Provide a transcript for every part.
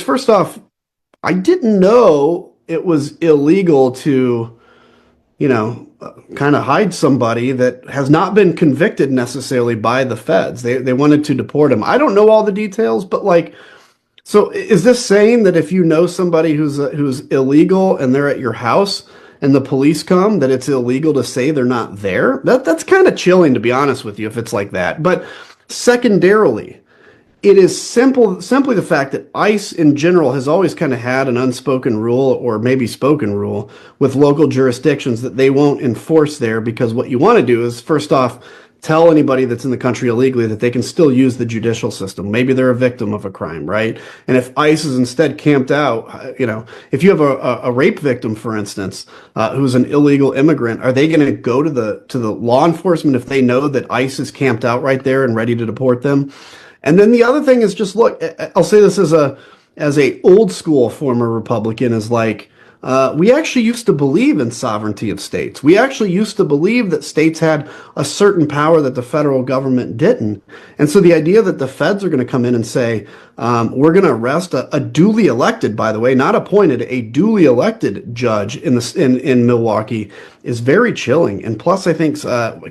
first off, I didn't know it was illegal to, kind of hide somebody that has not been convicted necessarily by the feds. They wanted to deport him. I don't know all the details, but like, so is this saying that if you know somebody who's illegal and they're at your house and the police come, that it's illegal to say they're not there? That's kind of chilling, to be honest with you, if it's like that. But secondarily, it is simply the fact that ICE in general has always kind of had an unspoken rule or maybe spoken rule with local jurisdictions that they won't enforce there, because what you want to do is, first off, tell anybody that's in the country illegally that they can still use the judicial system. Maybe they're a victim of a crime, right? And if ICE is instead camped out, if you have a rape victim, for instance, who's an illegal immigrant, are they going to go to the law enforcement if they know that ICE is camped out right there and ready to deport them? And then the other thing is, just look, I'll say this as a old school former Republican, is like, we actually used to believe in sovereignty of states. We actually used to believe that states had a certain power that the federal government didn't. And so the idea that the feds are going to come in and say, we're going to arrest a duly elected, by the way, not appointed, a duly elected judge in Milwaukee is very chilling. And plus, I think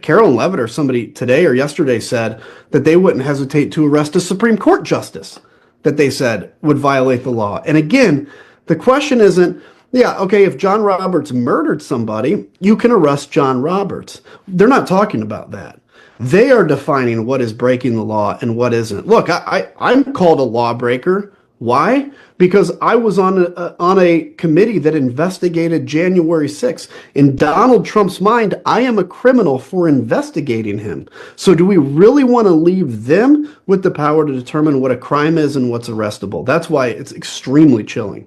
Carolyn Levitt or somebody today or yesterday said that they wouldn't hesitate to arrest a Supreme Court justice that they said would violate the law. And again, the question isn't, yeah, okay, if John Roberts murdered somebody, you can arrest John Roberts. They're not talking about that. They are defining what is breaking the law and what isn't. Look, I'm called a lawbreaker. Why? Because I was on a committee that investigated January 6th. In Donald Trump's mind, I am a criminal for investigating him. So do we really want to leave them with the power to determine what a crime is and what's arrestable? That's why it's extremely chilling.